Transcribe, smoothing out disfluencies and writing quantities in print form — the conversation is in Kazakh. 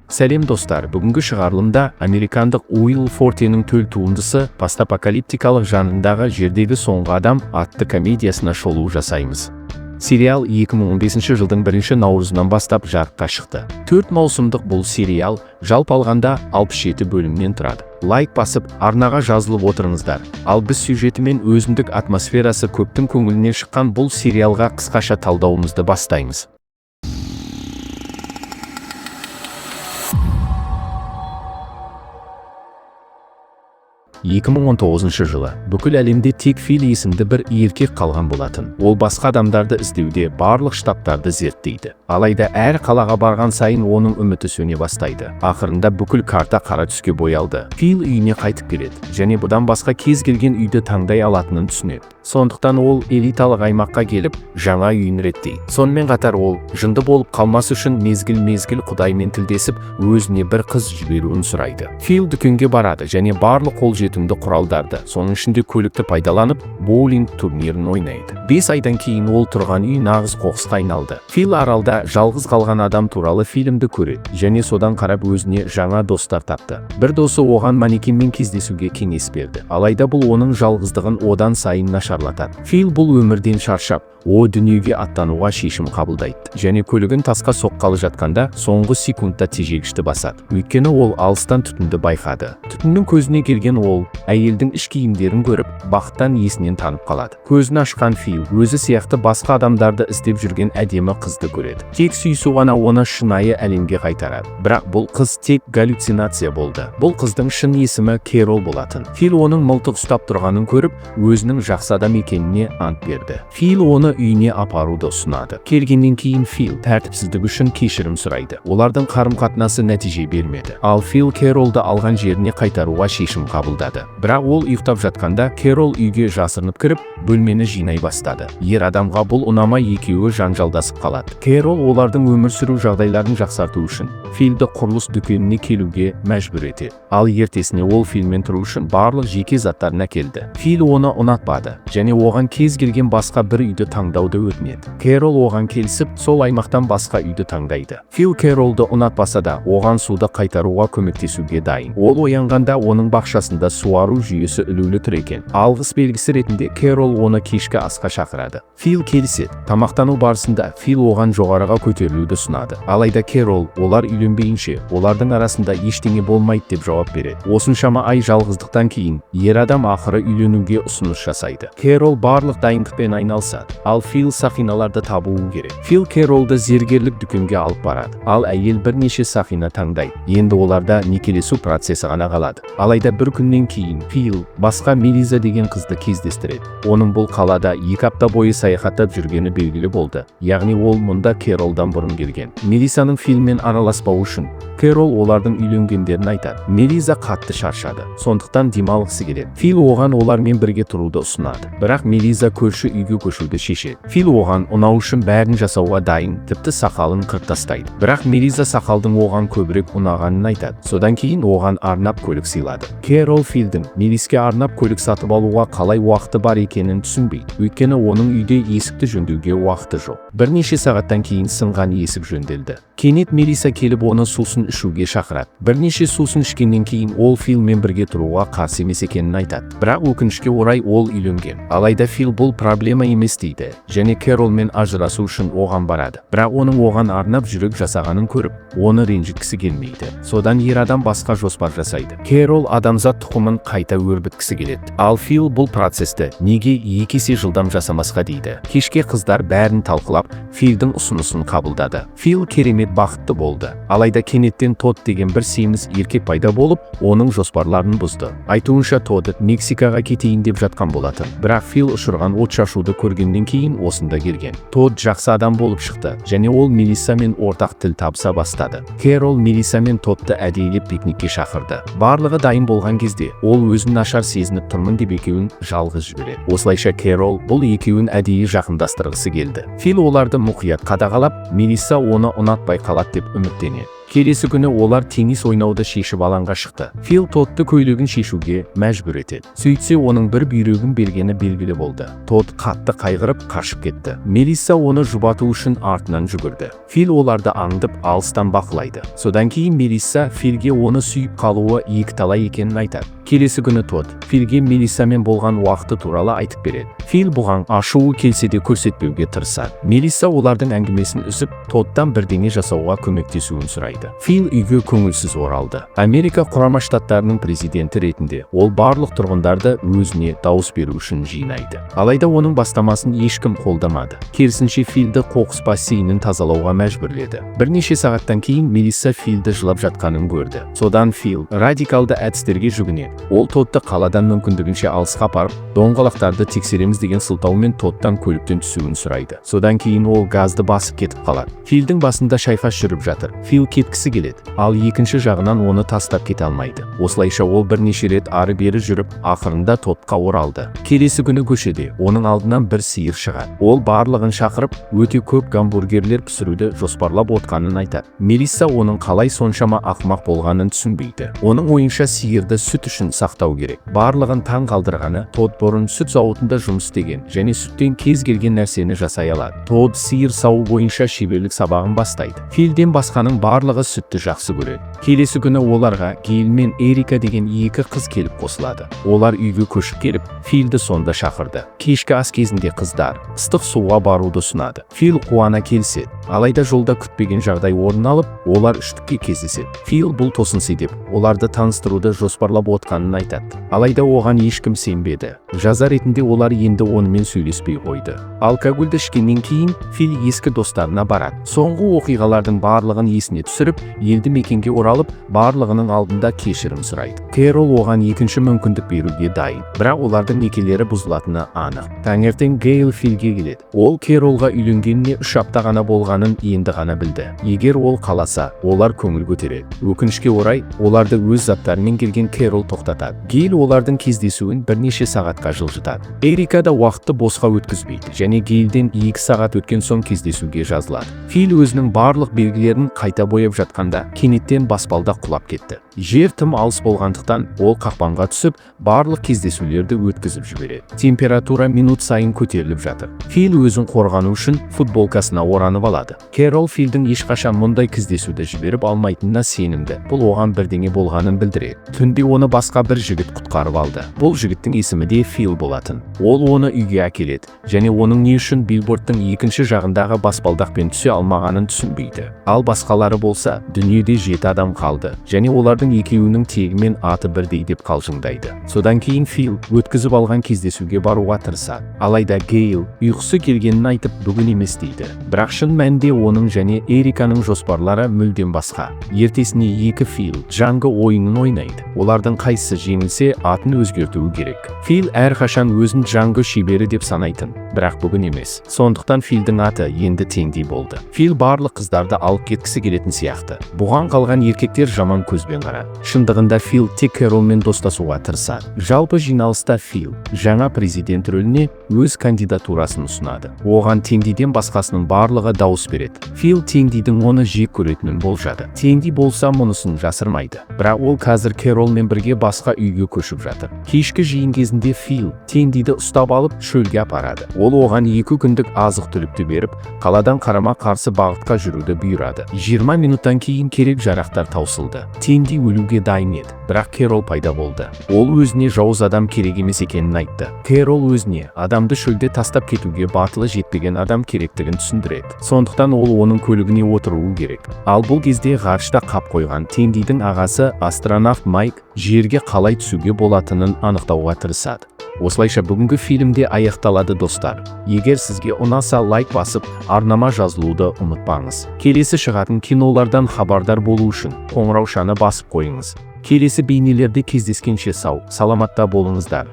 Сәлем достар, бүгінгі шығарылымда американдық Уилл Фортенің төл туындысы постапокалиптикалық жанрындағы Жердегі соңғы адам атты комедиясына шолу жасаймыз. Сериал 2015 жылдың 1 наурызынан бастап жарыққа шықты. 4 маусымдық бұл сериал жалпы алғанда 67 бөлімнен тұрады. Лайк басып, арнаға жазылып отырыңыздар. Ал біз сюжеті мен өзіндік атмосферасы көптің көңілінен шыққан бұл сериалға қысқаша талдауымызды бастаймыз. жылы бүкіл әлемде тек Фил есімді бір еркек қалған болатын. Ол басқа адамдарды іздеуде барлық штаттарды зерттейді. Алайда әр қалаға барған сайын оның үміті сөне бастайды. Ақырында бүкіл карта қара түске боялды. Фил үйіне қайтып келеді және бұдан басқа кез келген үйді таңдай алатынын түсінеді. Сондықтан ол элиталық аймаққа келіп, жаңа үйін реттейді. Сонымен қатар ол жынды болып қалмас үшін мезгіл-мезгіл Құдаймен тілдесіп, өзіне бір қыз жіберуін сұрайды. Фил дүкенге барады және барлық қолжетімді құралдарды, соның ішінде көлікті пайдаланып, боулинг турнирін ойнайды. 5 айдан кейін ол тұрған үй нағыз қоқысқа айналды. Фил аралда жалғыз қалған адам туралы фильмді көреді және содан қарап өзіне жаңа достар тапты. Бір досы оған манекенмен кездесуге кеңес берді. Алайда бұл оның жалғыздығын одан сайын нашарлатады. Фил бұл өмірден шаршап, дүниеге аттануға шешім қабылдайды және көлігін тасқа соққалы жатқанда соңғы секундта тежегішті басады. Өйткені ол алыстан түтінді байқады. Түтіннің көзіне келген ол әйелдің іш киімдерін көріп, бақыттан есінен танып қалады. Көзін ашқан Фил өзі сияқты басқа адамдарды іздеп жүрген әдемі қызды көреді. Тек сүйісу ғана оны шынайы әлемге қайтарады. Бірақ бұл қыз тек галлюцинация болды. Бұл қыздың шын есімі Керол болатын. Фил оның мылтық ұстап тұрғанын көріп, өзінің жақсы адам екеніне ант берді. Фил оны үйіне апаруды ұсынады. Келгеннен кейін Фил тәртіпсіздік үшін кешірім сұрайды. Олардың қарым-қатынасы нәтиже бермеді. Ал Фил Керолды алған жеріне қайтаруға шешім қабылдады. Бірақ ол ұйықтап жатқанда Керол үйге жасырынып кіріп, бөлмені жинай бастады. Ер адамға бұл ұнамай екеуі жанжалдасып қалады. Керол олардың өмір сүру жағдайларын жақсарту үшін Филді құрылыс дүкеніне келуге мәжбүр етеді. Ал ертесіне ол Филмен тұру үшін барлық жеке заттарын әкелді. Фил оны ұнатпады және оған кез келген басқа бір үйді таңдауды өтінеді. Керол оған келісіп, сол аймақтан басқа үйді таңдайды. Фил Керолды ұнатпаса да, оған суды қайтаруға көмектесуге дайын. Ол оянғанда оның бақшасында суару жүйесі ілулі тұр екен. Алғыс белгісі ретінде Керол оны кешкі асқа шақырады. Фил келіседі. Тамақтану барысында Фил оған жоғарыға көтерілуді ұсынады. Алайда Керол, олар үйленбейінше, олардың арасында ештеңе болмайды деп жауап береді. Осыншама ай жалғыздықтан кейін, ер адам ақыры үйленуге ұсыныс жасайды. Керол барлық дайындықпен айналысады. Ал Фил сақиналарды табуы керек. Фил Керолды зергерлік дүкенге алып барады. Ал әйел бірнеше сақина таңдайды. Енді оларда некелесу процесі ғана қалады. Алайда бір күннен кейін Фил басқа Мелиза деген қызды кездестіреді. Оның бұл қалада 2 апта бойы саяхаттап жүргені белгілі болды. Яғни ол мұнда Керолдан бұрын келген. Мелизаның Филмен араласпауы үшін Керол олардың үйленгендерін айтады. Мелиза қатты шаршады. Сондықтан демалғысы келеді. Фил оған олармен бірге тұруды ұсынады. Бірақ Мелиза көрші үйге көшуді шешеді. Фил оған ұнау үшін бәрін жасауға дайын, тіпті сақалын қырып тастайды. Бірақ Мелиза сақалдың оған көбірек ұнағанын айтады. Содан кейін оған арнап көлік сыйлады. Керол Филдің Мелизге арнап көлік сатып алуға қалай уақыты бар екенін түсінбейді. Өйткені оның үйде есікті жөндеуге уақыты жоқ. Бірнеше сағаттан кейін сынған есік жөнделді. Кенет Мелиза келіп оны сусын ішуге шақырады. Бірнеше сусын ішкеннен кейін ол Филмен бірге тұруға қарсы емес екенін айтады. Бірақ өкінішке орай ол үйленген. Алайда Фил бұл проблема емес дейді және Керолмен ажырасу үшін оған барады. Бірақ оның оған арнап жүрек жасағанын көріп, оны ренжіткісі келмейді. Содан ер адам басқа жоспар жасайды. Керол адамзат тұқымын қайта өрбіткісі келеді. Ал Фил бұл процесті неге 2 есе жылдам жасамасқа дейді. Кешке қыздар бәрін талқылап, Филдің ұсынысын қабылдады. Фил керемет бақытты болды. Алайда кенеттен Тод деген бір семіз еркек пайда болып, оның жоспарларын бұзды. Айтуынша Тод Мексикаға кетейін деп жатқан болатын. Бірақ Фил ұшырған отшашуды көргеннен кейін осында келген. Тод жақсы адам болып шықты және ол Мелисамен ортақ тіл табыса бастады. Керол Мелиса мен Тодты әдейілеп пикникке шақырды. Барлығы дайын болған кезде ол өзін нашар сезініп тұрмын деп екеуін жалғыз жібереді. Осылайша Керол бұл екеуін әдейі жақындастырғысы келді. Фил оларды мұқият қадағалап, Мелиса оны ұнатпай қалады деп үміттенеді. Келесі күні олар теннис ойнауды шешіп алаңға шықты. Фил Тодды көйлегін шешуге мәжбүр етеді. Сөйтсе оның бір бүйрегін бергені белгілі болды. Тод қатты қайғырып қашып кетті. Мелисса оны жұбату үшін артынан жүгірді. Фил оларды аңдып алыстан бақылайды. Содан кейін Мелисса Филге оны сүйіп қалуы екіталай екенін айтады. Келесі күні Тод Филге Мелиссамен болған уақыты туралы айтып береді. Фил бұған ашуы келсе де көрсетпеуге тырысады. Мелисса олардың әңгімесін үзіп, Тоддан бірдеңе жасауға көмектесуін сұрайды. Фил үйге көңілсіз оралды. Америка Құрама Штаттарының президенті ретінде ол барлық тұрғындарды өзіне дауыс беру үшін жинайды. Алайда оның бастамасын ешкім қолдамады. Керісінше Филді қоқыс бассейнін тазалауға мәжбүрледі. Бірнеше сағаттан кейін Мелисса Филді жылап жатқанын көрді. Содан Фил радикалды әдістерге жүгінеді. Ол Тодды қаладан мүмкіндігінше алысқа апарып, доңғалақтарды тексереміз деген сылтаумен Тоддан көліктен түсуін сұрайды. Содан кейін ол газды басып кетіп қалады. Филдің басында шайқас жүріп жатыр. Фил кеткісі келеді, ал екінші жағынан оны тастап кете алмайды. Осылайша ол бірнеше рет ары-бері жүріп, ақырында Тодқа оралды. Келесі күні көшеде оның алдынан бір сиыр шығады. Ол барлығын шақырып, өте көп гамбургерлер пісіруді жоспарлап отқанын айтады. Мелисса оның қалай соншама ақымақ болғанын түсінбейді. Оның ойынша сиырды сүт үшін сақтау керек. Барлығын таң қалдырғаны, Тод бұрын сүт зауытында жұмыс істеген және сүттен кез келген нәрсені жасай алады. Тод сиыр сауу бойынша шеберлік сабағын бастайды. Филден басқаның барлығы сүтті жақсы көреді. Келесі күні оларға Гейл мен Эрика деген екі қыз келіп қосылады. Олар үйге көшіп келіп, Филді сонда шақырды. Кешкі ас кезінде қыздар ыстық суға баруды ұсынады. Фил қуана келіседі. Алайда жолда күтпеген жағдай орын алып, олар үштікке кездеседі. Фил бұл тосынсый деп, оларды таныстыруды жоспарлап отқанын айтады. Алайда оған ешкім сенбеді. Жаза ретінде олар енді онымен сөйлеспей қойды. Алкогольді ішкеннен кейін Фил ескі достарына барады. Соңғы оқиғалардың барлығын есіне түсіріп, елді мекенге оралып, барлығының алдында кешірім сұрайды. Кэрол оған екінші мүмкіндік беруге дайын, бірақ олардың некелері бұзылатыны анық. Таңертең Гейл Филге келеді. Ол Кэролға үйленгеніне 3 апта ғана болғанын енді ғана білді. Егер ол қаласа, олар көңіл көтереді. Өкінішке орай, оларды өз заттарымен келген Кэрол тоқтатады. Гейл олардың кездесуін бірнеше сағатқа жылжытады. Эрика да уақытты босқа өткізбейді және Гейлден 2 сағат өткен соң кездесуге жазылады. Фил өзінің барлық белгілерін қайта бояп жатқанда кенеттен баспалдақ құлап кетті. Жер тым алыс болғандықтан ол қақпанға түсіп, барлық кездесулерді өткізіп жібереді. Температура минут сайын көтеріліп жатыр. Фил өзін қорғану үшін футболкасына оранып алады. Кэрол Филдің ешқашан мұндай кездесуді жіберіп алмайтынына сенімді. Бұл оған бірдеңе болғанын білдіреді. Түнде оны басқа бір жігіт құтқарып алды. Бұл жігіттің есімі де Фил болатын. Ол оны үйге әкеледі және оның не үшін билбордтың екінші жағындағы баспалдақпен түсе алмағанын түсінбейді. Ал басқалары болса, дүниеде 7 адам қалды және олардың екеуінің тегімен аты бірдей деп қалжыңдайды. Содан кейін Фил өткізіп алған кездесуге баруға тырысады. Алайда Гейл ұйқысы келгенін айтып, бүгін емес дейді. Бірақ шын мәнінде оның және Эриканың жоспарлары мүлдем басқа. Ертесіне екі Фил Джанго ойынын ойнайды. Олардың қайсысы жеңілсе, атын өзгертуі керек. Фил әрқашан өзін Джанго шебері деп санайтын, бірақ бүгін емес. Сондықтан Филдің аты енді теңдей болды. Фил барлық қыздарды алып кеткісі келетін сияқты. Бұған қалған еркектер жаман көзбен қарады. Шындығында Фил тек Кэролмен достасуға тырысады. Жалпы жиналыста Фил жаңа президент рөліне өз кандидатурасын ұсынады. Оған Теңдейден басқасының барлығы дауыс береді. Фил Теңдейдің оны жек көретінін болжады. Теңдей болса мұнысын жасырмайды. Бірақ ол қазір Кэролмен бірге басқа үйге көшіп жатыр. Кешкі жиын кезінде Фил Теңдейді ұстап алып шөлге апарады. Ол оған 2 күндік азық-түлікті беріп, қаладан қарама-қарсы бағытқа жүруді бұйырады. 20 минуттан кейін керек жарақтар таусылды. Теңдей өлуге дайын еді, бірақ Кэрол пайда болды. Ол өзіне жауыз адам керек емес екенін айтты. Кэрол өзіне адамды шөлде тастап кетуге батылы жетпеген адам керектігін түсіндіреді. Сондықтан ол оның көлігіне отыруы керек. Ал бұл кезде ғарышта қап қойған Теңдейдің ағасы астронавт Майк жерге қалай түсуге болатынын анықтауға тырысады. Осылайша бүгінгі фильмде аяқталады достар. Егер сізге ұнаса лайк басып, арнама жазылуды ұмытпаңыз. Келесі шығатын кинолардан хабардар болу үшін қоңыраушаны басып қойыңыз. Келесі бейнелерде кездескенше сау, саламатта болыңыздар.